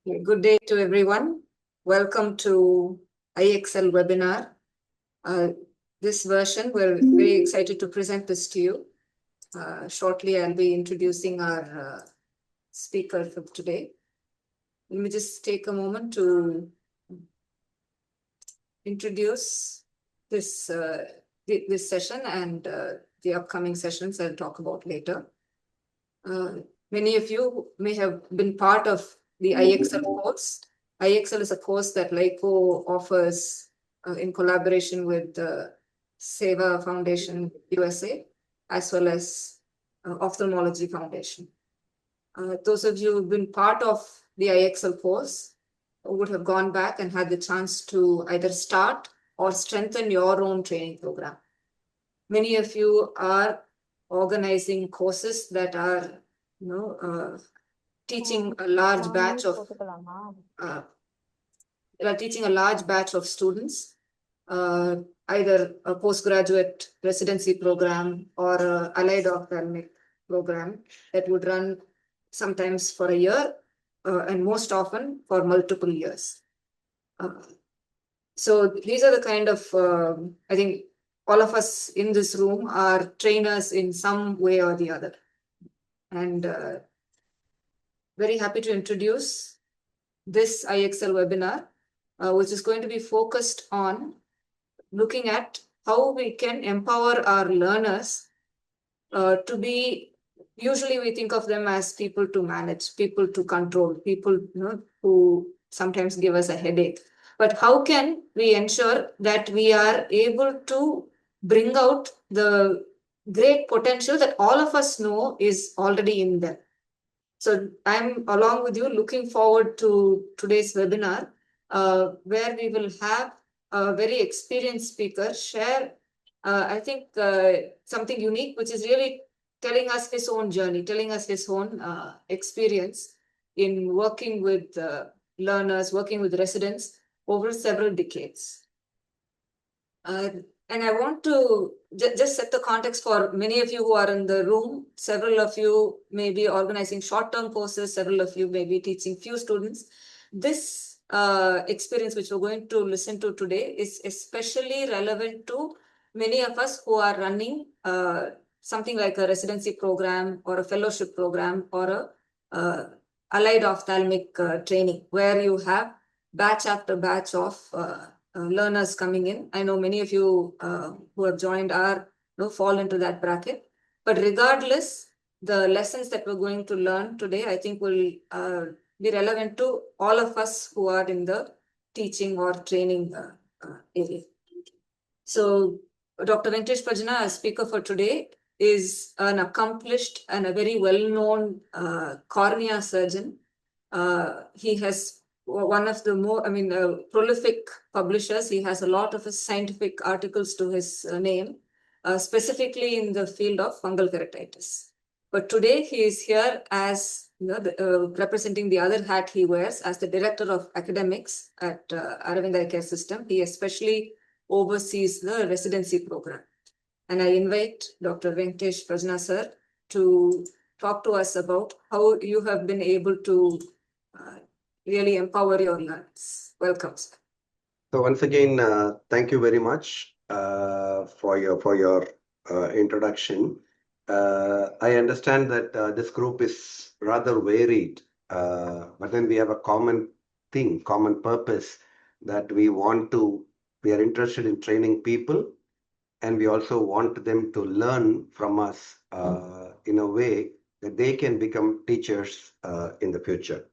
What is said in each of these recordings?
Good day to everyone. Welcome to IXL webinar. This version, we're very excited to present this to you. Shortly, I'll be introducing our speaker for today. Let me just take a moment to introduce this, this session and the upcoming sessions I'll talk about later. Many of you may have been part of the IXL course. IXL is a course that LICO offers in collaboration with the Seva Foundation USA, as well as Ophthalmology Foundation. Those of you who've been part of the IXL course would have gone back and had the chance to either start or strengthen your own training program. Many of you are organizing courses that are teaching a large batch of students, either a postgraduate residency program or a allied ophthalmic program that would run sometimes for a year and most often for multiple years. So these are the kind of, I think all of us in this room are trainers in some way or the other. And very happy to introduce this IXL webinar, which is going to be focused on looking at how we can empower our learners to be, usually we think of them as people to manage, people to control, people who sometimes give us a headache. But how can we ensure that we are able to bring out the great potential that all of us know is already in them? So I'm, along with you, looking forward to today's webinar, where we will have a very experienced speaker share, I think, something unique, which is really telling us his own journey, telling us his own experience in working with learners, working with residents over several decades. And I want to just set the context for many of you who are in the room. Several of you may be organizing short-term courses. Several of you may be teaching few students. This experience which we're going to listen to today is especially relevant to many of us who are running something like a residency program or a fellowship program or a allied ophthalmic training, where you have batch after batch of learners coming in. I know many of you who have joined fall into that bracket. But regardless, the lessons that we're going to learn today, I think will be relevant to all of us who are in the teaching or training area. So Dr. Venkatesh Prajna, our speaker for today, is an accomplished and a very well-known cornea surgeon. He has one of the more, prolific publishers. He has a lot of his scientific articles to his name, specifically in the field of fungal keratitis. But today he is here as representing the other hat he wears as the Director of Academics at Aravind Eye Care System. He especially oversees the residency program. And I invite Dr. Venkatesh Prajna sir to talk to us about how you have been able to really empower your learners. Welcome, sir. So once again, thank you very much for your introduction. I understand that this group is rather varied, but then we have a common thing, common purpose that we are interested in training people, and we also want them to learn from us in a way that they can become teachers in the future.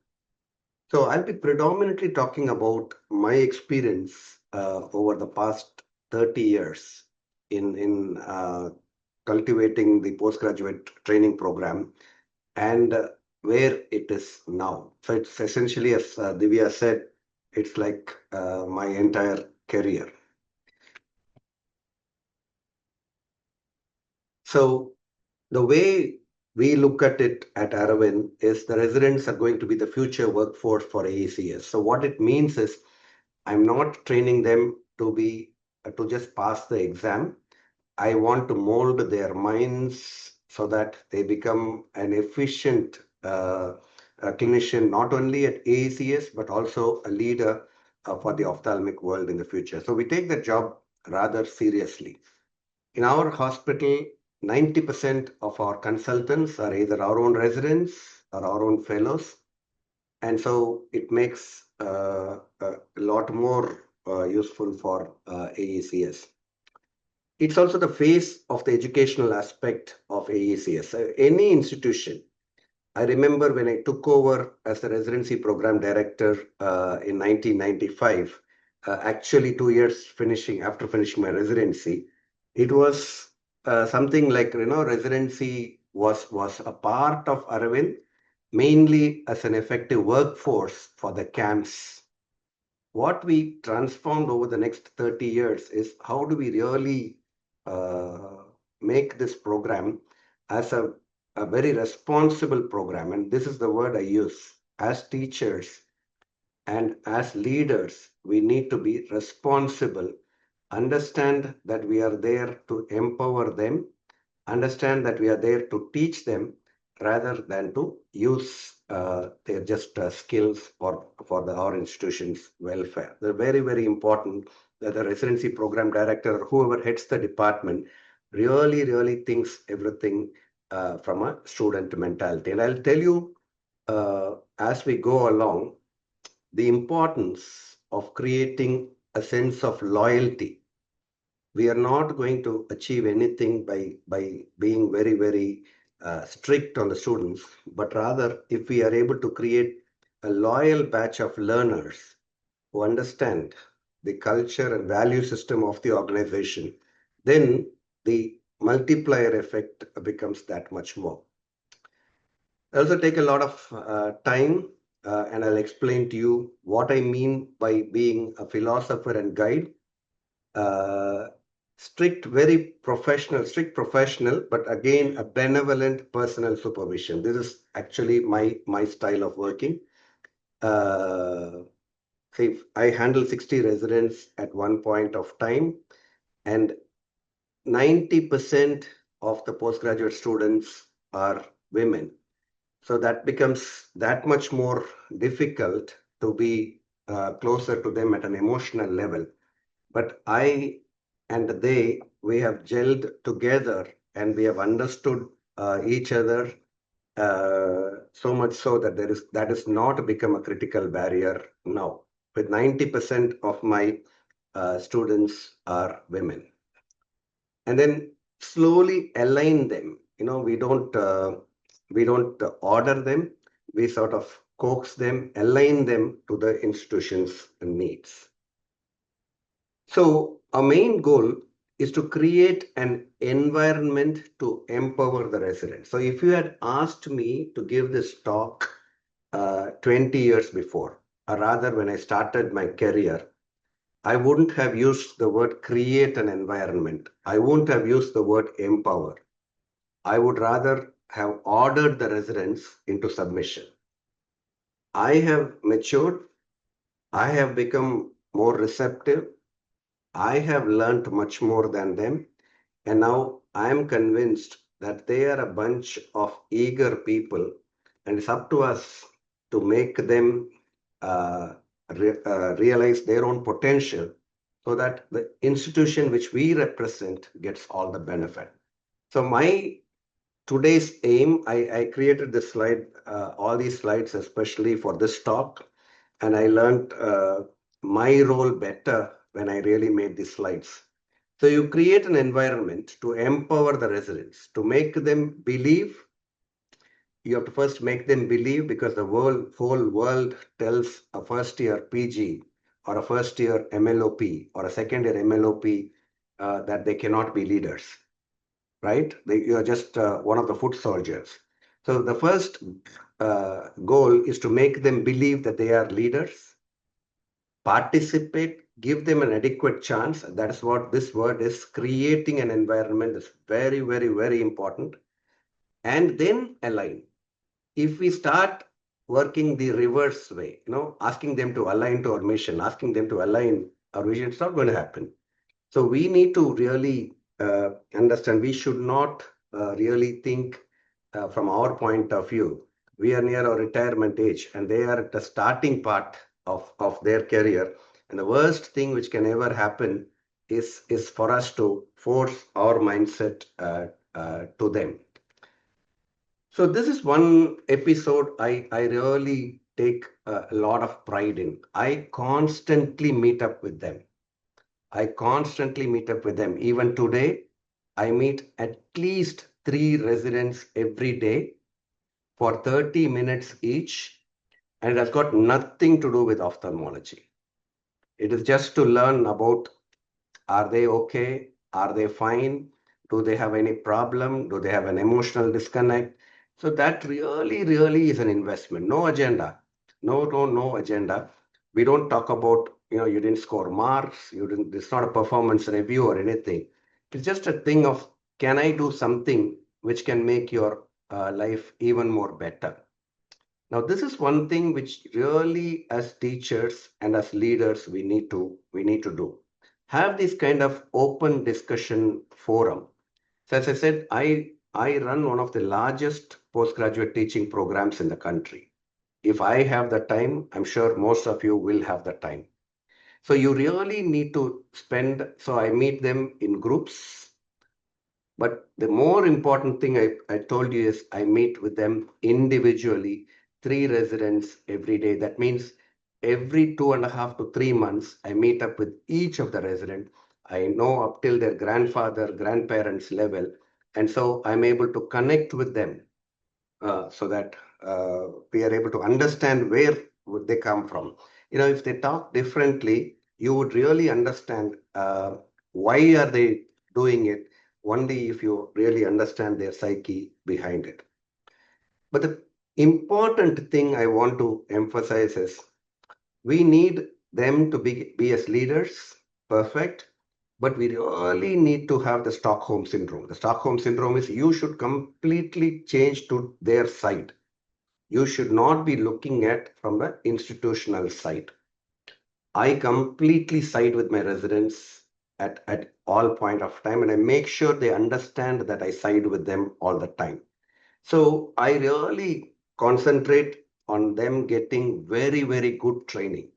So I'll be predominantly talking about my experience over the past 30 years in cultivating the postgraduate training program and where it is now. So it's essentially, as Divya said, it's like my entire career. So the way we look at it at Aravind is the residents are going to be the future workforce for AECS. So what it means is I'm not training them to just pass the exam. I want to mold their minds so that they become an efficient a clinician not only at AACS but also a leader for the ophthalmic world in the future. So we take that job rather seriously. In our hospital, 90% of our consultants are either our own residents or our own fellows. And so it makes a lot more useful for AECS. It's also the face of the educational aspect of AECS. Any institution, I remember when I took over as the residency program director in 1995, actually 2 years after finishing my residency, it was something like, residency was a part of Aravind, mainly as an effective workforce for the camps. What we transformed over the next 30 years is how do we really make this program as a very responsible program. And this is the word I use. As teachers and as leaders, we need to be responsible, understand that we are there to empower them, understand that we are there to teach them rather than to use their just skills for our institution's welfare. They're very, very important that the residency program director or whoever heads the department really, really thinks everything from a student mentality. And I'll tell you as we go along, the importance of creating a sense of loyalty. We are not going to achieve anything by being very, very strict on the students, but rather if we are able to create a loyal batch of learners who understand the culture and value system of the organization, then the multiplier effect becomes that much more. I also take a lot of time and I'll explain to you what I mean by being a philosopher and guide. Strict, very professional, strict professional, but again, a benevolent personal supervision. This is actually my style of working. See, I handle 60 residents at one point of time, and 90% of the postgraduate students are women. So that becomes that much more difficult to be closer to them at an emotional level. But I and they, we have gelled together and we have understood each other so much so that that is not become a critical barrier now. With 90% of my students are women. And then slowly align them. We don't order them. We sort of coax them, align them to the institution's needs. So our main goal is to create an environment to empower the residents. So if you had asked me to give this talk 20 years before, or rather when I started my career, I wouldn't have used the word create an environment. I wouldn't have used the word empower. I would rather have ordered the residents into submission. I have matured. I have become more receptive. I have learned much more than them. And now I am convinced that they are a bunch of eager people. And it's up to us to make them realize their own potential so that the institution which we represent gets all the benefit. So my today's aim, I created this slide, all these slides especially for this talk, and I learned my role better when I really made these slides. So you create an environment to empower the residents, to make them believe. You have to first make them believe because the whole world tells a first year PG or a first year MLOP or a second year MLOP that they cannot be leaders, right? You are just one of the foot soldiers. So the first goal is to make them believe that they are leaders, participate, give them an adequate chance. That is what this word is. Creating an environment is very, very, very important. And then align. If we start working the reverse way, asking them to align to our mission, asking them to align our vision, it's not going to happen. So we need to really understand we should not really think from our point of view we are near our retirement age and they are at the starting part of their career. And the worst thing which can ever happen is for us to force our mindset to them. So this is one episode I really take a lot of pride in. I constantly meet up with them. I constantly meet up with them. Even today, I meet at least 3 residents every day for 30 minutes each, and it has got nothing to do with ophthalmology. It is just to learn about, are they okay? Are they fine? Do they have any problem? Do they have an emotional disconnect? So that really, really is an investment. No agenda. No agenda. We don't talk about, you didn't score marks, you didn't, it's not a performance review or anything. It's just a thing of, can I do something which can make your life even more better? Now, this is one thing which really, as teachers and as leaders, we need to do. Have this kind of open discussion forum. So as I said, I run one of the largest postgraduate teaching programs in the country. If I have the time, I'm sure most of you will have the time. So you really need to spend, so I meet them in groups. But the more important thing I told you is I meet with them individually, 3 residents every day. That means every 2.5 to 3 months, I meet up with each of the resident. I know up till their grandfather, grandparents level. And so I'm able to connect with them so that we are able to understand where would they come from. If they talk differently, you would really understand why are they doing it, only if you really understand their psyche behind it. But the important thing I want to emphasize is we need them to be as leaders, perfect, but we really need to have the Stockholm syndrome. The Stockholm syndrome is you should completely change to their side. You should not be looking at from the institutional side. I completely side with my residents at all point of time, and I make sure they understand that I side with them all the time. So I really concentrate on them getting very, very good training.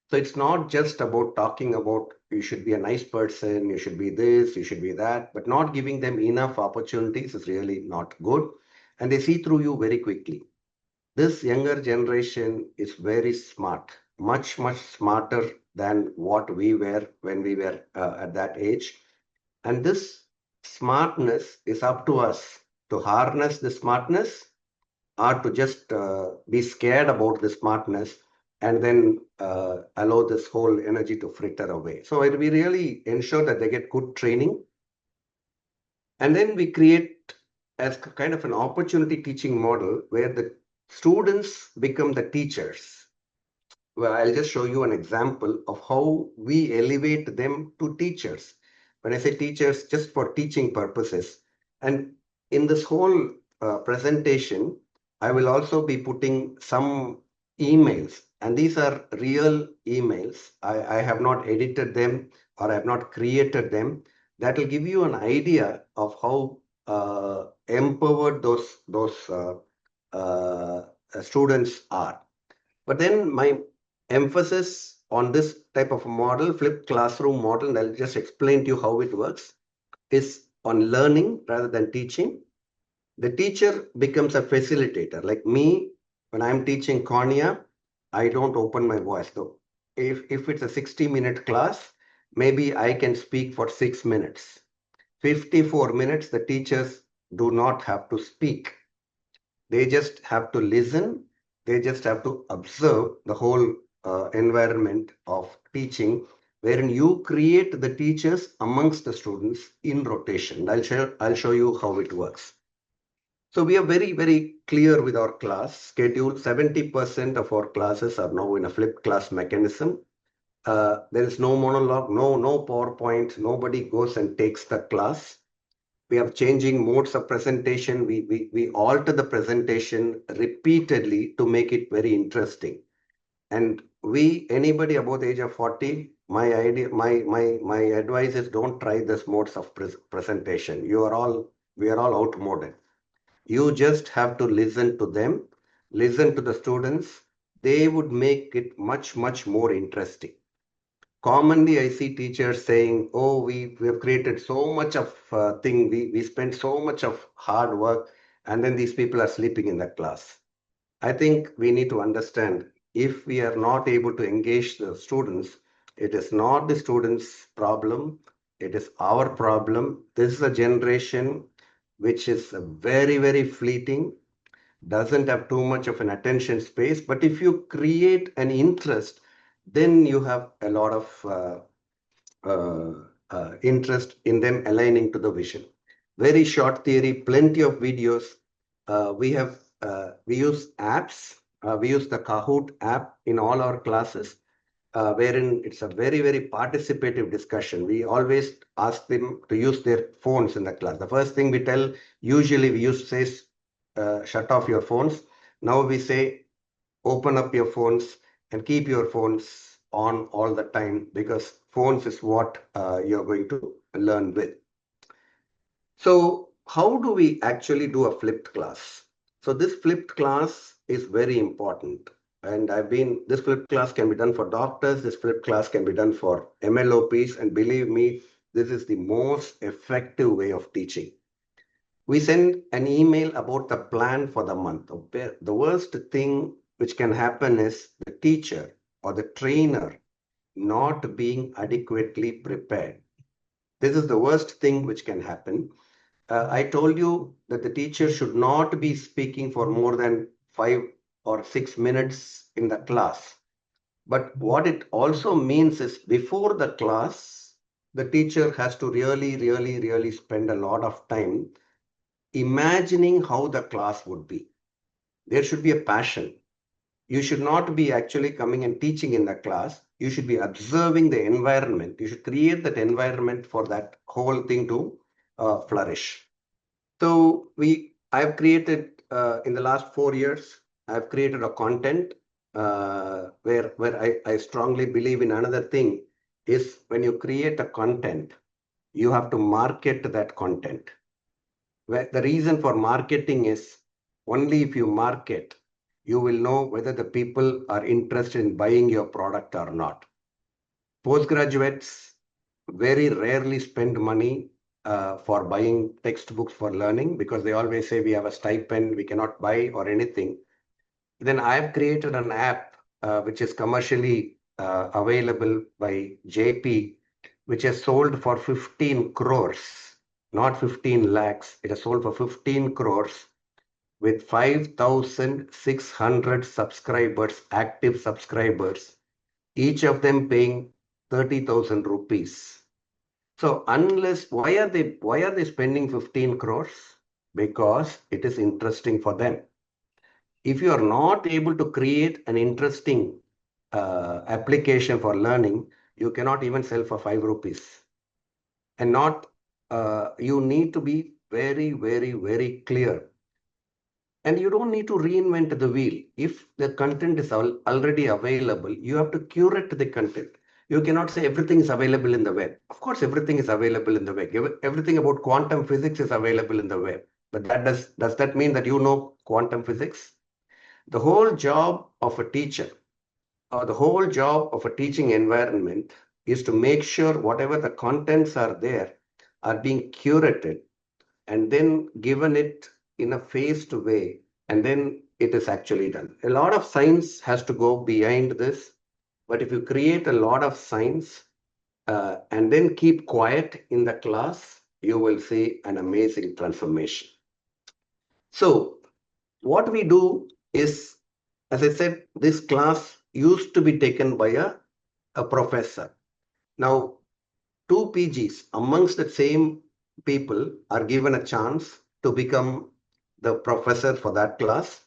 So it's not just about talking about you should be a nice person, you should be this, you should be that, but not giving them enough opportunities is really not good. And they see through you very quickly. This younger generation is very smart, much, much smarter than what we were when we were at that age. And this smartness is up to us to harness the smartness or to just be scared about the smartness and then allow this whole energy to fritter away. So we really ensure that they get good training. And then we create as kind of an opportunity teaching model where the students become the teachers. Well, I'll just show you an example of how we elevate them to teachers. When I say teachers, just for teaching purposes. And in this whole presentation, I will also be putting some emails, and these are real emails. I have not edited them or I have not created them. That will give you an idea of how empowered those students are. But then my emphasis on this type of model, flipped classroom model, and I'll just explain to you how it works, is on learning rather than teaching. The teacher becomes a facilitator. Like me, when I'm teaching cornea, I don't open my voice. So if it's a 60-minute class, maybe I can speak for 6 minutes. 54 minutes, the teachers do not have to speak. They just have to listen. They just have to observe the whole environment of teaching, wherein you create the teachers amongst the students in rotation. I'll show you how it works. So we are very, very clear with our class schedule. 70% of our classes are now in a flipped class mechanism. There is no monologue, no PowerPoint. Nobody goes and takes the class. We are changing modes of presentation. We alter the presentation repeatedly to make it very interesting. And anybody above the age of 40, my advice is don't try this modes of presentation. We are all outmoded. You just have to listen to them. listen to the students, they would make it much, much more interesting. Commonly, I see teachers saying, "Oh, we have created so much of thing. We spent so much of hard work, and then these people are sleeping in the class." I think we need to understand if we are not able to engage the students, it is not the students' problem, it is our problem. This is a generation which is very, very fleeting, doesn't have too much of an attention space. But if you create an interest, then you have a lot of interest in them aligning to the vision. Very short theory, plenty of videos. We use apps. We use the Kahoot app in all our classes, wherein it's a very, very participative discussion. We always ask them to use their phones in the class. The first thing we tell, usually we used to say, shut off your phones. Now we say, open up your phones and keep your phones on all the time, because phones is what you're going to learn with. So how do we actually do a flipped class? So this flipped class is very important. And this flipped class can be done for doctors, this flipped class can be done for MLOPs, and believe me, this is the most effective way of teaching. We send an email about the plan for the month. The worst thing which can happen is the teacher or the trainer not being adequately prepared. This is the worst thing which can happen. I told you that the teacher should not be speaking for more than 5 or 6 minutes in the class. But what it also means is before the class, the teacher has to really, really, really spend a lot of time imagining how the class would be. There should be a passion. You should not be actually coming and teaching in the class. You should be observing the environment. You should create that environment for that whole thing to flourish. So I've created in the last 4 years, I've created a content where I strongly believe in another thing is when you create a content, you have to market that content. The reason for marketing is only if you market, you will know whether the people are interested in buying your product or not. Postgraduates very rarely spend money for buying textbooks for learning, because they always say we have a stipend, we cannot buy or anything. Then I've created an app which is commercially available by JP, which has sold for 15 crores, not 15 lakhs. It has sold for 15 crores with 5,600 subscribers, active subscribers, each of them paying 30,000 rupees. So why are they spending 15 crores? Because it is interesting for them. If you are not able to create an interesting application for learning, you cannot even sell for 5 rupees. And you need to be very, very, very clear. And you don't need to reinvent the wheel. If the content is already available, you have to curate the content. You cannot say everything is available in the web. Of course, everything is available in the web. Everything about quantum physics is available in the web. But does that mean that you know quantum physics? The whole job of a teacher, or the whole job of a teaching environment, is to make sure whatever the contents are there are being curated and then given it in a phased way, and then it is actually done. A lot of science has to go behind this, but if you create a lot of science and then keep quiet in the class, you will see an amazing transformation. So what we do is, as I said, this class used to be taken by a professor. Now, two PGs amongst the same people are given a chance to become the professor for that class,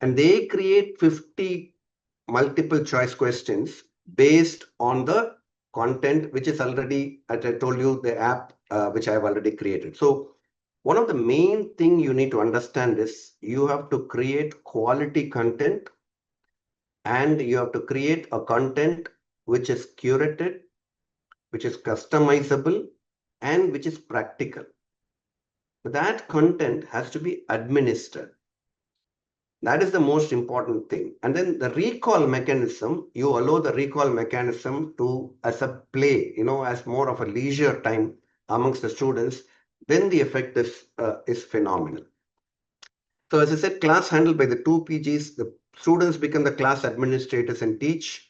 and they create 50 multiple choice questions based on the content which is already, as I told you, the app which I have already created. So one of the main thing you need to understand is you have to create quality content, and you have to create a content which is curated, which is customizable, and which is practical. But that content has to be administered. That is the most important thing. And then the recall mechanism, you allow the recall mechanism to as a play, as more of a leisure time amongst the students, then the effect is phenomenal. So as I said, class handled by the two PGs, the students become the class administrators and teach.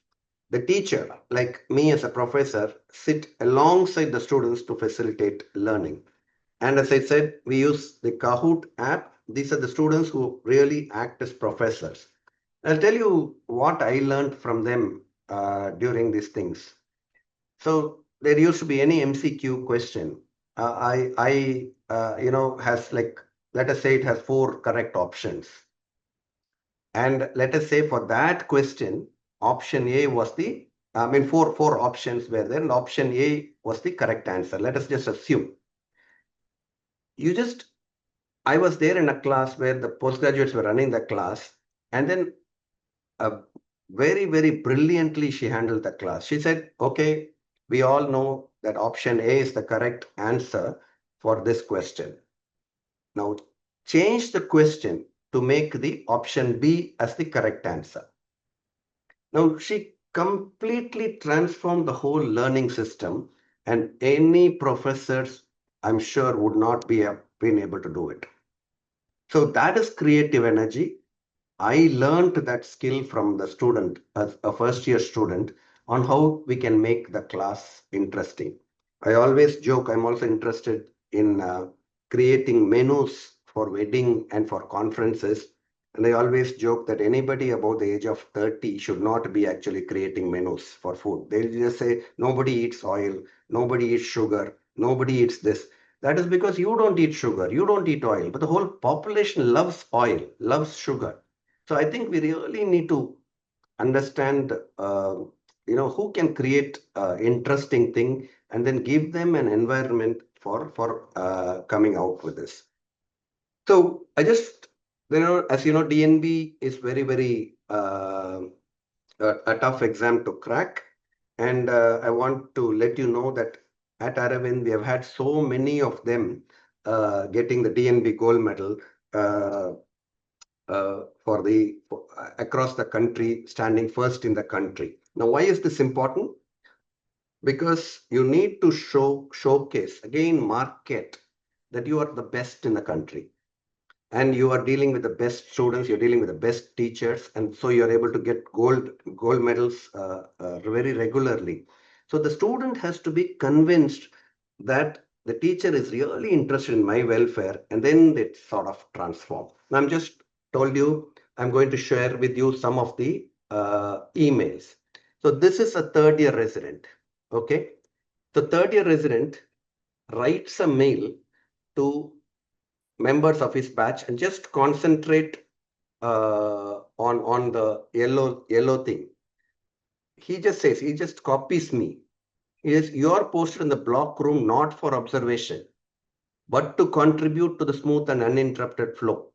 The teacher, like me as a professor, sit alongside the students to facilitate learning. And as I said, we use the Kahoot app. These are the students who really act as professors. I'll tell you what I learned from them during these things. So there used to be any MCQ question. Has like, let us say it has 4 correct options. And let us say for that question, option A was four options were there, and option A was the correct answer. Let us just assume. I was there in a class where the postgraduates were running the class, and then very, very brilliantly she handled the class. She said, okay, we all know that option A is the correct answer for this question. Now, change the question to make the option B as the correct answer. Now, she completely transformed the whole learning system, and any professors, I'm sure, would not been able to do it. So that is creative energy. I learned that skill from the student, as a first year student, on how we can make the class interesting. I always joke, I'm also interested in creating menus for wedding and for conferences. And I always joke that anybody above the age of 30 should not be actually creating menus for food. They'll just say, nobody eats oil, nobody eats sugar, nobody eats this. That is because you don't eat sugar, you don't eat oil, but the whole population loves oil, loves sugar. So I think we really need to understand, who can create interesting thing and then give them an environment for coming out with this. So I just, as you know, DNB is very, very a tough exam to crack. And I want to let you know that at Aravind, we have had so many of them getting the DNB gold medal. Across the country, standing first in the country. Now, why is this important? Because you need to showcase, again, market that you are the best in the country. And you are dealing with the best students, you're dealing with the best teachers, and so you're able to get gold medals very regularly. So the student has to be convinced that the teacher is really interested in my welfare, and then it sort of transforms. I'm just told you, I'm going to share with you some of the emails. So this is a third year resident. Okay. The third year resident writes a mail to members of his batch and just concentrate on the yellow thing. He just copies me. You are posted in the block room not for observation, but to contribute to the smooth and uninterrupted flow.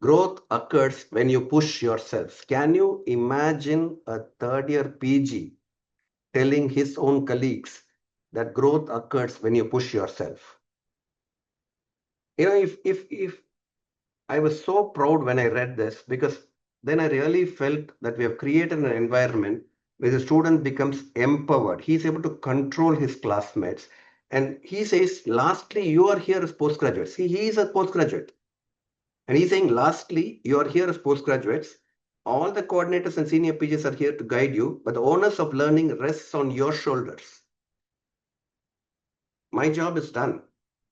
Growth occurs when you push yourself. Can you imagine a third year PG telling his own colleagues that growth occurs when you push yourself? If I was so proud when I read this, because then I really felt that we have created an environment where the student becomes empowered. He's able to control his classmates. And he says, lastly, you are here as postgraduates. See, he is a postgraduate. And he's saying, lastly, you are here as postgraduates. All the coordinators and senior PGs are here to guide you, but the onus of learning rests on your shoulders. My job is done.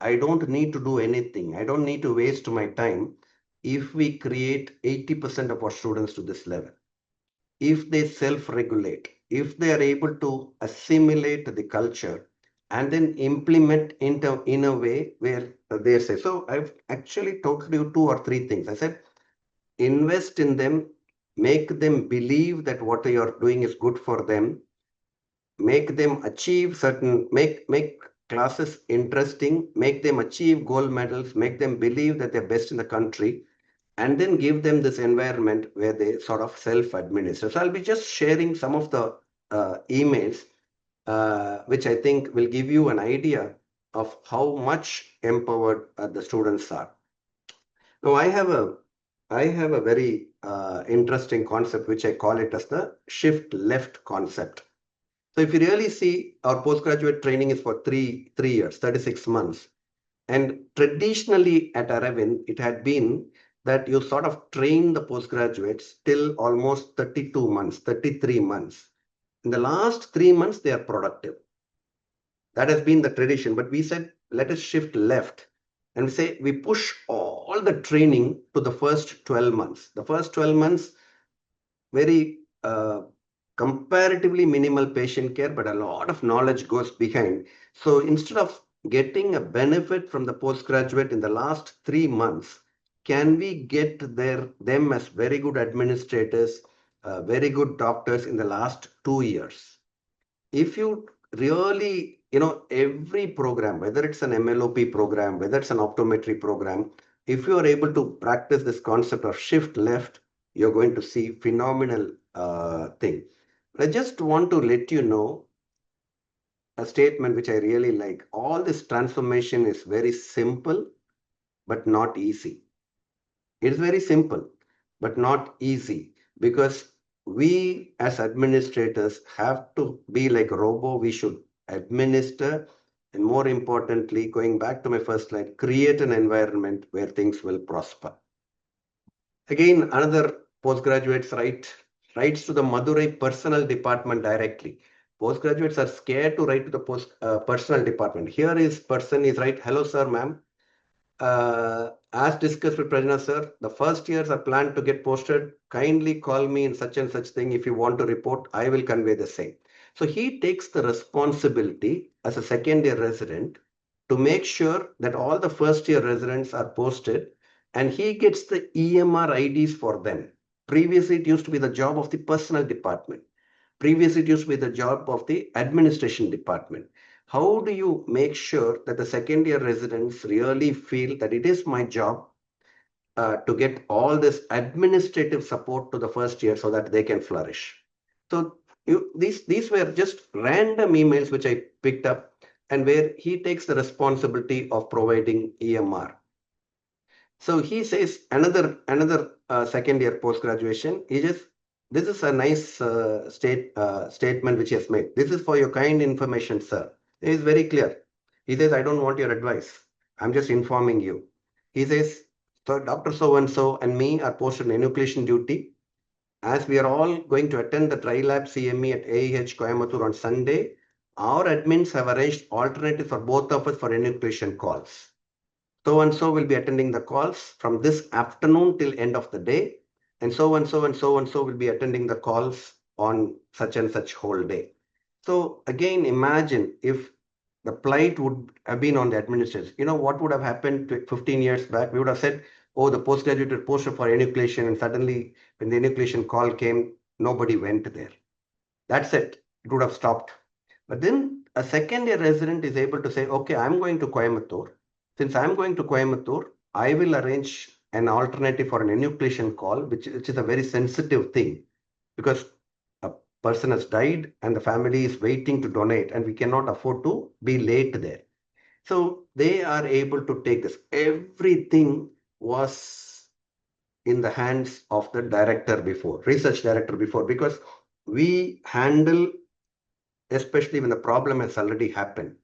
I don't need to do anything. I don't need to waste my time if we create 80% of our students to this level. If they self-regulate, if they are able to assimilate the culture and then implement in a way where they say. So I've actually told you 2 or 3 things. I said, invest in them, make them believe that what you are doing is good for them, make them achieve make classes interesting, make them achieve gold medals, make them believe that they're best in the country, and then give them this environment where they sort of self-administer. So I'll be just sharing some of the emails, which I think will give you an idea of how much empowered the students are. Now, I have I have a very interesting concept, which I call it as the shift left concept. So if you really see, our postgraduate training is for three years, 36 months. And traditionally at Aravind, it had been that you sort of train the postgraduates till almost 32 months, 33 months. In the last 3 months, they are productive. That has been the tradition. But we said, let us shift left. And we say, we push all the training to the first 12 months. The first 12 months, very comparatively minimal patient care, but a lot of knowledge goes behind. So instead of getting a benefit from the postgraduate in the last 3 months, can we get them as very good administrators, very good doctors in the last 2 years? If you really, every program, whether it's an MLOP program, whether it's an optometry program, if you are able to practice this concept of shift left, you're going to see phenomenal thing. I just want to let you know a statement which I really like. All this transformation is very simple, but not easy. It is very simple, but not easy, because we as administrators have to be like a robo. We should administer, and more importantly, going back to my first slide, create an environment where things will prosper. Again, another postgraduates writes to the Madurai personal department directly. Postgraduates are scared to write to the personal department. Here is person is right. Hello, sir, ma'am. As discussed with Prajna sir, the first years are planned to get posted. Kindly call me in such and such thing. If you want to report, I will convey the same. So he takes the responsibility as a second year resident to make sure that all the first year residents are posted, and he gets the EMR IDs for them. Previously, it used to be the job of the personal department. Previously, it used to be the job of the administration department. How do you make sure that the second year residents really feel that it is my job to get all this administrative support to the first year so that they can flourish? So these were just random emails which I picked up, and where he takes the responsibility of providing EMR. So he says another second year post graduation. This is a nice statement which he has made. This is for your kind information, sir. It is very clear. He says, I don't want your advice. I'm just informing you. He says, so Dr. So and so and me are posted in enucleation duty. As we are all going to attend the TriLab CME at AEH Coimbatore on Sunday, our admins have arranged alternatives for both of us for enucleation calls. So and so will be attending the calls from this afternoon till end of the day, and so and so and so and so will be attending the calls on such and such whole day. So again, imagine if the plight would have been on the administrators. What would have happened 15 years back? We would have said, oh, the postgraduate posted for enucleation, and suddenly when the enucleation call came, nobody went there. That's it. It would have stopped. But then a second year resident is able to say, okay, I'm going to Coimbatore. Since I'm going to Coimbatore, I will arrange an alternative for an enucleation call, which is a very sensitive thing, because a person has died and the family is waiting to donate, and we cannot afford to be late there. So they are able to take this. Everything was in the hands of the director before, research director before, because we handle, especially when the problem has already happened.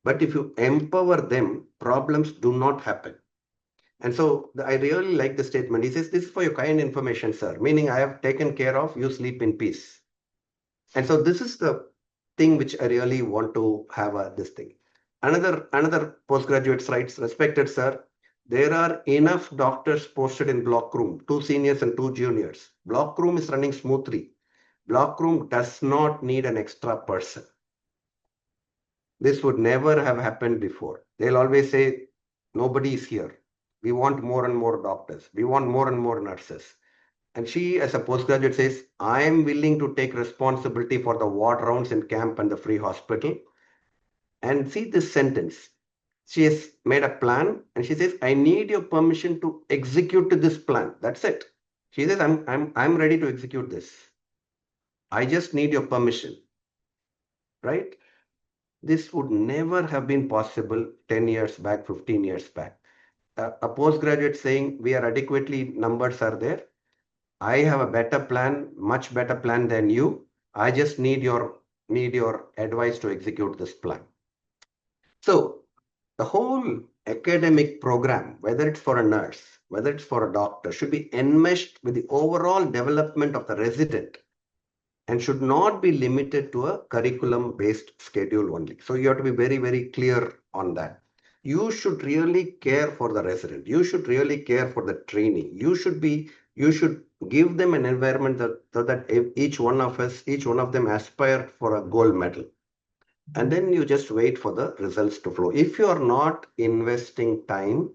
But if you empower them, problems do not happen. And so I really like the statement. He says, this is for your kind information, sir, meaning I have taken care of, you sleep in peace. And so this is the thing which I really want to have this thing. Another postgraduate writes, respected sir, there are enough doctors posted in block room, 2 seniors and 2 juniors. Block room is running smoothly. Block room does not need an extra person. This would never have happened before. They'll always say, nobody is here. We want more and more doctors. We want more and more nurses. And she, as a postgraduate, says, I am willing to take responsibility for the ward rounds in camp and the free hospital. And see this sentence. She has made a plan, and she says, I need your permission to execute this plan. That's it. She says, I'm ready to execute this. I just need your permission. Right? This would never have been possible 10 years back, 15 years back. a postgraduate saying we are adequately numbers are there. I have a better plan, much better plan than you. I just need your advice to execute this plan. So the whole academic program, whether it's for a nurse, whether it's for a doctor, should be enmeshed with the overall development of the resident and should not be limited to a curriculum based schedule only. So you have to be very, very clear on that. You should really care for the resident. You should really care for the training. You should give them an environment so that each one of us, each one of them aspire for a gold medal. And then you just wait for the results to flow. If you are not investing time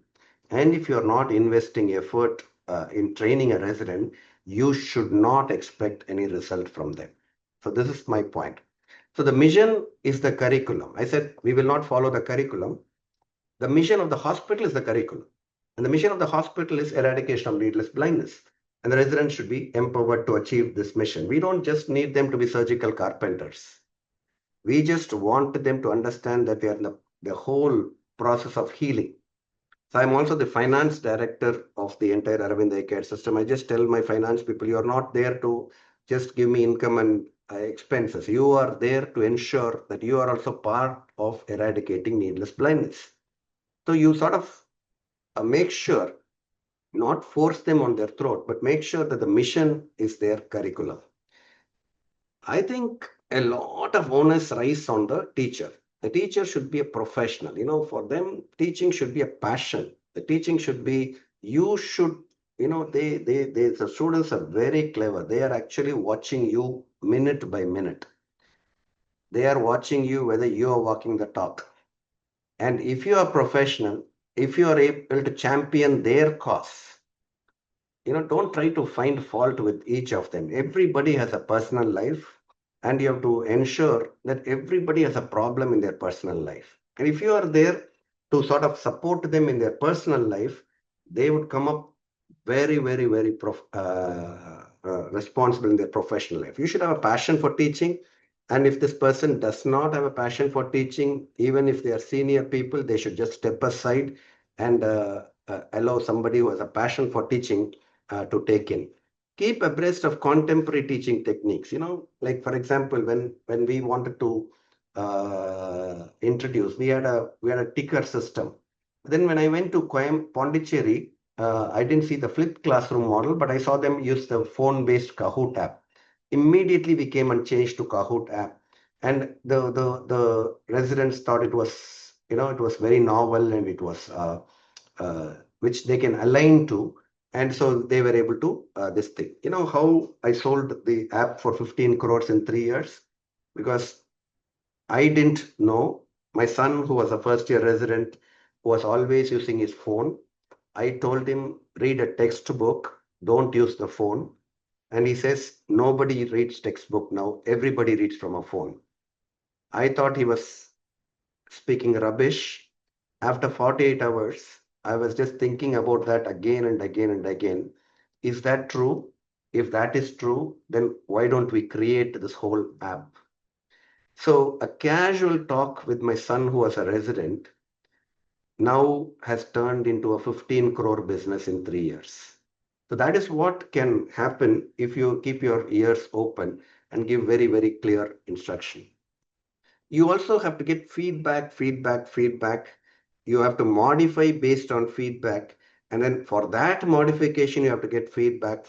and if you are not investing effort in training a resident, you should not expect any result from them. So this is my point. So the mission is the curriculum. I said we will not follow the curriculum. The mission of the hospital is the curriculum. And the mission of the hospital is eradication of needless blindness. And the residents should be empowered to achieve this mission. We don't just need them to be surgical carpenters. We just want them to understand that we are in the whole process of healing. So I'm also the finance director of the entire Aravind Eye Care system. I just tell my finance people, you're not there to just give me income and expenses. You are there to ensure that you are also part of eradicating needless blindness. So you sort of make sure, not force them on their throat, but make sure that the mission is their curriculum. I think a lot of onus lies on the teacher. The teacher should be a professional. For them, teaching should be a passion. The teaching should be, you should, the students are very clever. They are actually watching you minute by minute. They are watching you whether you are walking the talk. And if you are professional, if you are able to champion their cause, don't try to find fault with each of them. Everybody has a personal life, and you have to ensure that everybody has a problem in their personal life. And if you are there to sort of support them in their personal life, they would come up very, very, very responsible in their professional life. You should have a passion for teaching. And if this person does not have a passion for teaching, even if they are senior people, they should just step aside and allow somebody who has a passion for teaching to take in. Keep abreast of contemporary teaching techniques. Like for example, when we wanted to introduce, we had a ticker system. Then when I went to Pondicherry, I didn't see the flipped classroom model, but I saw them use the phone-based Kahoot app. Immediately we came and changed to Kahoot app, and the residents thought it was very novel and it was which they can align to, and so they were able to this thing. How I sold the app for 15 crores in 3 years? Because I didn't know. My son, who was a first year resident, was always using his phone. I told him, read a textbook, don't use the phone. And he says, nobody reads textbook now. Everybody reads from a phone. I thought he was speaking rubbish. After 48 hours, I was just thinking about that again and again and again. Is that true? If that is true, then why don't we create this whole app? So a casual talk with my son, who was a resident, now has turned into a 15 crore business in 3 years. So that is what can happen if you keep your ears open and give very, very clear instruction. You also have to get feedback. You have to modify based on feedback. And then for that modification, you have to get feedback.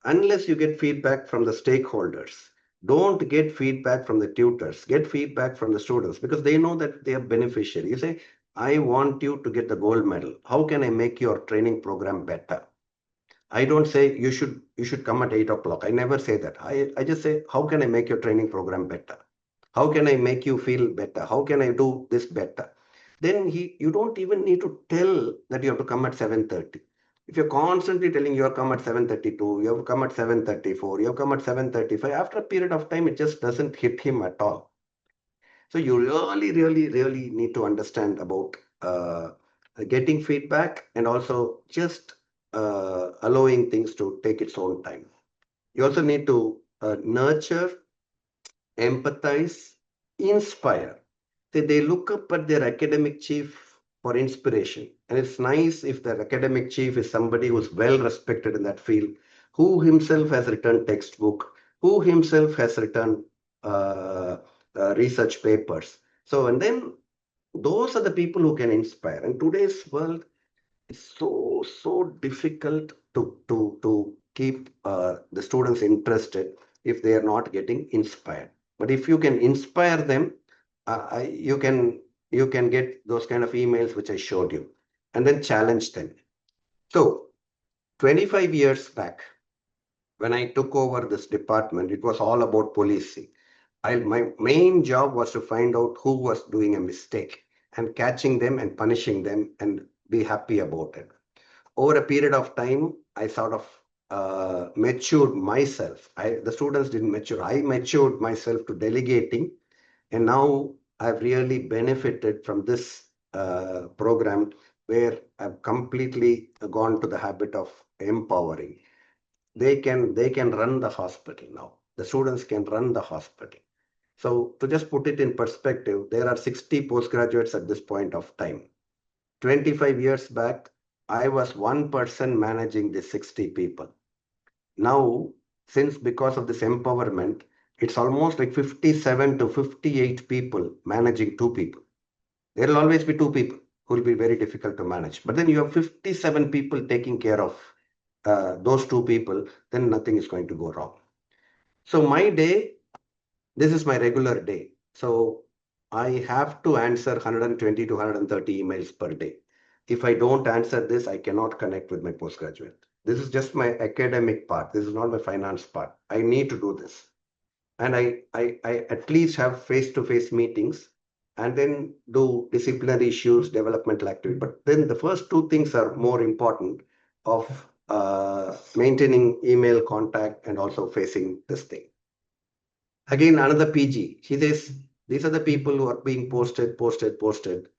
Unless you get feedback from the stakeholders, don't get feedback from the tutors, get feedback from the students, because they know that they are beneficiary. You say, I want you to get the gold medal. How can I make your training program better? I don't say you should come at 8 o'clock. I never say that. I just say, how can I make your training program better? How can I make you feel better? How can I do this better? Then you don't even need to tell that you have to come at 7:30. If you're constantly telling you have come at 7:32, you have come at 7:34, you have come at 7:35, after a period of time, it just doesn't hit him at all. So you really, really, really need to understand about getting feedback and also just allowing things to take its own time. You also need to nurture, empathize, inspire. They look up at their academic chief for inspiration. And it's nice if the academic chief is somebody who's well respected in that field, who himself has written textbook, who himself has written uh, research papers. So, and then those are the people who can inspire. And today's world is so difficult to keep the students interested if they are not getting inspired. But if you can inspire them, you can get those kind of emails which I showed you, and then challenge them. So 25 years back, when I took over this department, it was all about policing. My main job was to find out who was doing a mistake and catching them and punishing them and be happy about it. Over a period of time, I sort of matured myself. The students didn't mature. I matured myself to delegating, and now I've really benefited from this program where I've completely gone to the habit of empowering. They can run the hospital now. The students can run the hospital. So to just put it in perspective, there are 60 postgraduates at this point of time. 25 years back, I was one person managing the 60 people. Now, since because of this empowerment, it's almost like 57 to 58 people managing two people. There will always be two people who will be very difficult to manage. But then you have 57 people taking care of those two people, then nothing is going to go wrong. So my day, this is my regular day. So I have to answer 120 to 130 emails per day. If I don't answer this, I cannot connect with my postgraduate. This is just my academic part. This is not my finance part. I need to do this. And I at least have face-to-face meetings and then do disciplinary issues, developmental activity. But then the first two things are more important of maintaining email contact and also facing this thing. Again, another PG. She says, these are the people who are being posted.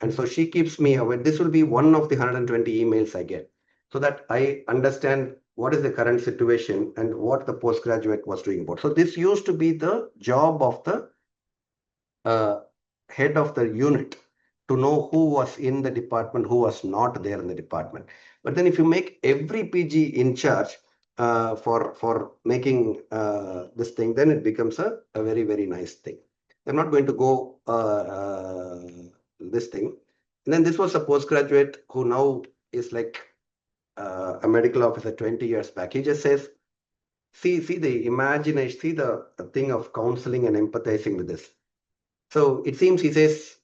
And so she keeps me aware. This will be one of the 120 emails I get so that I understand what is the current situation and what the postgraduate was doing about. So this used to be the job of the uh, head of the unit to know who was in the department, who was not there in the department. But then if you make every PG in charge for making this thing, then it becomes a very nice thing. I'm not going to go this thing. And then this was a postgraduate who now is like a medical officer 20 years back. He just says, see the imagination, see the thing of counseling and empathizing with this. So it seems he says,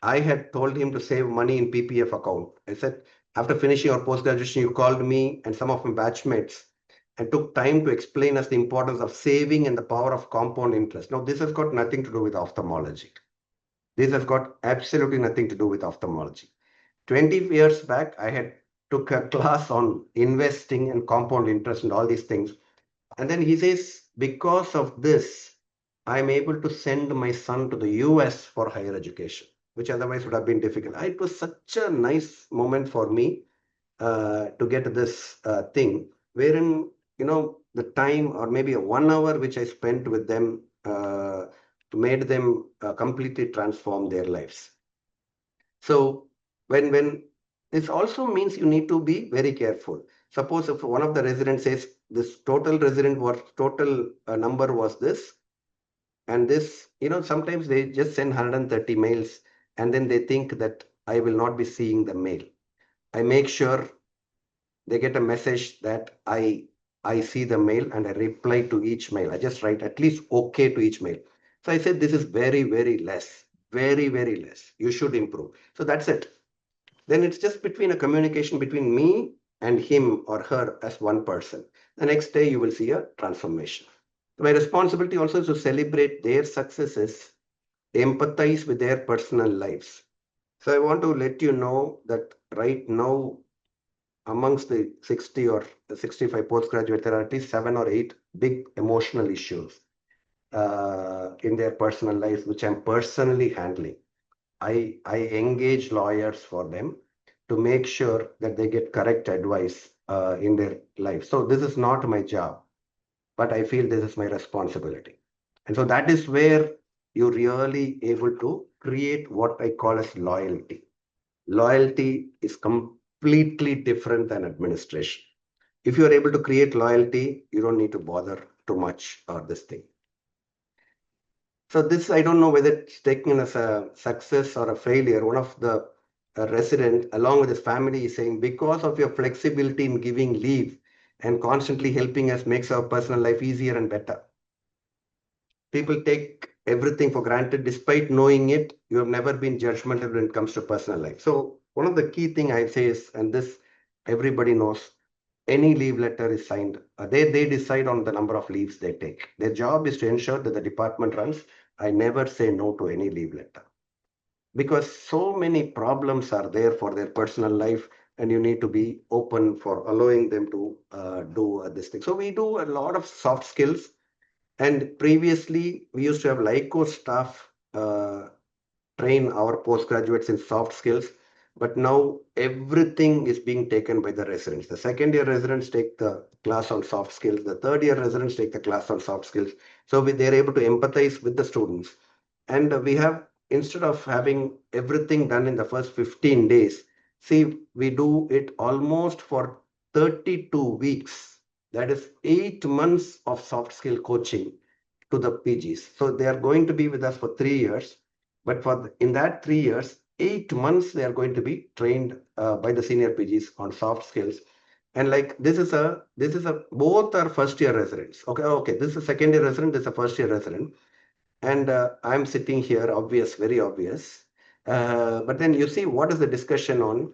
I had told him to save money in PPF account. I said, after finishing our post-graduation, you called me and some of my batchmates and took time to explain us the importance of saving and the power of compound interest. Now, this has got nothing to do with ophthalmology. This has got absolutely nothing to do with ophthalmology. 20 years back, I had took a class on investing and compound interest and all these things. And then he says, because of this, I'm able to send my son to the US for higher education, which otherwise would have been difficult. It was such a nice moment for me to get this thing, wherein, the time or maybe a 1 hour which I spent with them made them completely transform their lives. So when this also means you need to be very careful. Suppose if one of the residents says this total number was this, and this, sometimes they just send 130 mails and then they think that I will not be seeing the mail. I make sure they get a message that I see the mail and I reply to each mail. I just write at least okay to each mail. So I said this is very less, very less. You should improve. So that's it. Then it's just between a communication between me and him or her as one person. The next day you will see a transformation. My responsibility also is to celebrate their successes, empathize with their personal lives. So I want to let you know that right now, amongst the 60 or 65 postgraduate, there are at least 7 or 8 big emotional issues in their personal lives, which I'm personally handling. I engage lawyers for them to make sure that they get correct advice in their life. So this is not my job, but I feel this is my responsibility. And so that is where you're really able to create what I call as loyalty. Loyalty is completely different than administration. If you are able to create loyalty, you don't need to bother too much or this thing. So this, I don't know whether it's taken as a success or a failure. One of the resident, along with his family, is saying, because of your flexibility in giving leave and constantly helping us makes our personal life easier and better. People take everything for granted. Despite knowing it, you have never been judgmental when it comes to personal life. So one of the key thing I say is, and this everybody knows, any leave letter is signed. They decide on the number of leaves they take. Their job is to ensure that the department runs. I never say no to any leave letter because so many problems are there for their personal life, and you need to be open for allowing them to do this thing. So we do a lot of soft skills, and previously we used to have LICO staff train our postgraduates in soft skills, but now everything is being taken by the residents. The second year residents take the class on soft skills. The third year residents take the class on soft skills. So they're able to empathize with the students. And we have, instead of having everything done in the first 15 days, see, we do it almost for 32 weeks. That is 8 months of soft skill coaching to the PGs. So they are going to be with us for 3 years, but in that 3 years, 8 months they are going to be trained by the senior PGs on soft skills. And like this is a both are first year residents. Okay, this is a second year resident, this is a first year resident, and I'm sitting here, obvious, very obvious. But then you see what is the discussion on.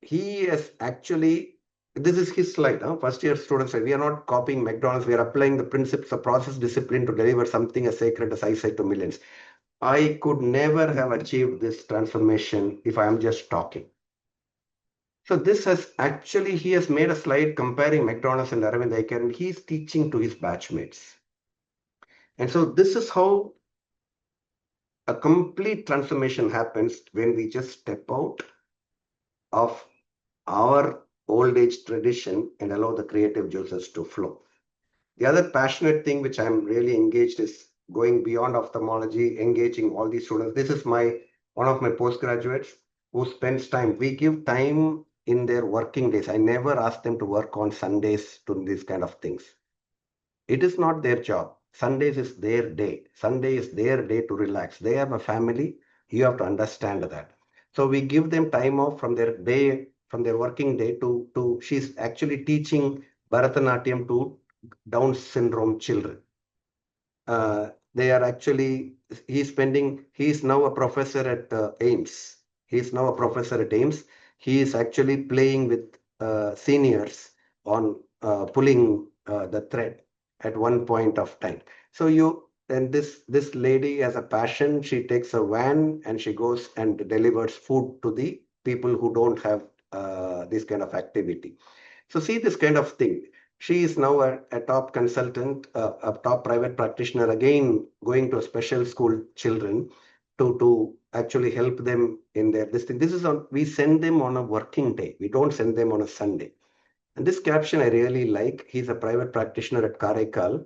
He has actually, this is his slide. First year students say, we are not copying McDonald's, we are applying the principles of process discipline to deliver something as sacred as eyesight to millions. I could never have achieved this transformation if I am just talking. So this has actually, he has made a slide comparing McDonald's and Aravind Eye Care, and he's teaching to his batchmates. And so this is how a complete transformation happens when we just step out of our old age tradition and allow the creative juices to flow. The other passionate thing which I'm really engaged is going beyond ophthalmology, engaging all these students. This is one of my postgraduates who spends time. We give time in their working days. I never ask them to work on Sundays to these kind of things. It is not their job. Sundays is their day. Sunday is their day to relax. They have a family. You have to understand that. So we give them time off from their day, from their working day to she's actually teaching Bharatanatyam to Down syndrome children. They are actually, he's now a professor at AIMS. He's now a professor at AIMS. He is actually playing with seniors on pulling the thread at one point of time. So and this lady has a passion. She takes a van and she goes and delivers food to the people who don't have this kind of activity. So see this kind of thing. She is now a top consultant, a top private practitioner, again going to a special school children to actually help them in their this thing. This is on, we send them on a working day. We don't send them on a Sunday. And this caption I really like. He's a private practitioner at Karaikal.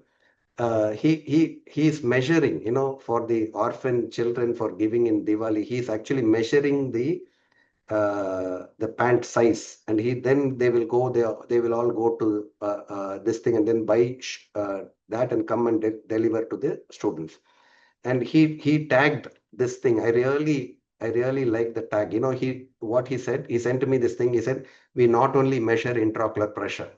He's measuring, for the orphan children for giving in Diwali. He's actually measuring the pant size, and then they will go there, they will all go to this thing and then buy that and come and deliver to the students. And he tagged this thing. I really like the tag. What he said, he sent me this thing. He said, we not only measure intraocular pressure.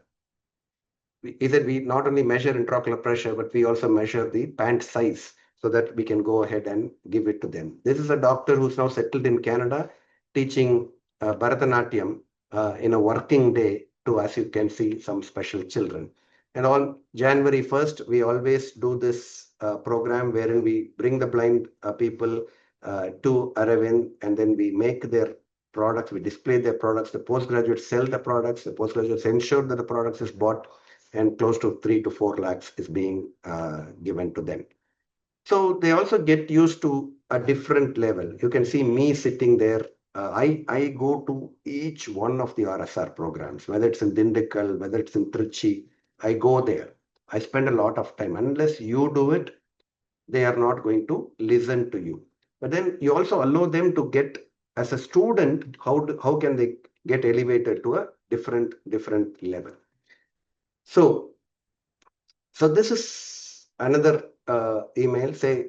He said we not only measure intraocular pressure, but we also measure the pant size so that we can go ahead and give it to them. This is a doctor who's now settled in Canada, teaching Bharatanatyam in a working day to, as you can see, some special children. And on January 1st, we always do this program wherein we bring the blind people to Aravind, and then we make their products, we display their products, the postgraduates sell the products, the postgraduates ensure that the products is bought, and close to 3 to 4 lakhs is being given to them. So they also get used to a different level. You can see me sitting there. I go to each one of the RSR programs, whether it's in Dindikal, whether it's in Trichy. I go there. I spend a lot of time. Unless you do it, they are not going to listen to you. But then you also allow them to get as a student, how can they get elevated to a different level? So this is another email. Say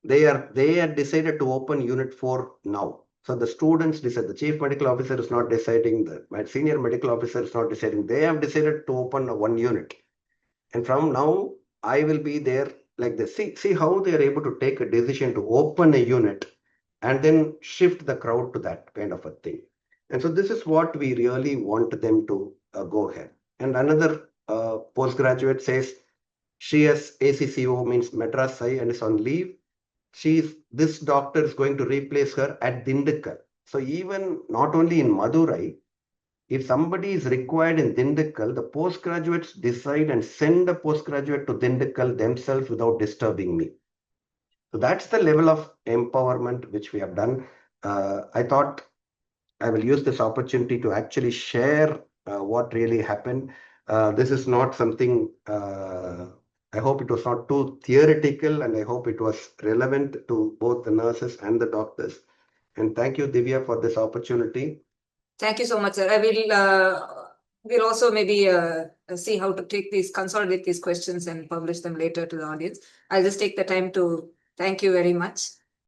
they had decided to open unit 4 now. So the students decide. The chief medical officer is not deciding. My senior medical officer is not deciding. They have decided to open one unit, and from now I will be there like this. See how they are able to take a decision to open a unit and then shift the crowd to that kind of a thing. And so this is what we really want them to go ahead. And another postgraduate says she has ACCO, means Madras I, and is on leave. This doctor is going to replace her at Dindikkal. So even not only in Madurai, if somebody is required in Dindikkal, the postgraduates decide and send a postgraduate to Dindikkal themselves without disturbing me. So that's the level of empowerment which we have done. I thought I will use this opportunity to actually share what really happened. This is not something, I hope it was not too theoretical, and I hope it was relevant to both the nurses and the doctors. And thank you, Divya, for this opportunity. Thank you so much, sir. I will we'll also maybe see how to consolidate these questions and publish them later to the audience. I'll just take the time to thank you very much.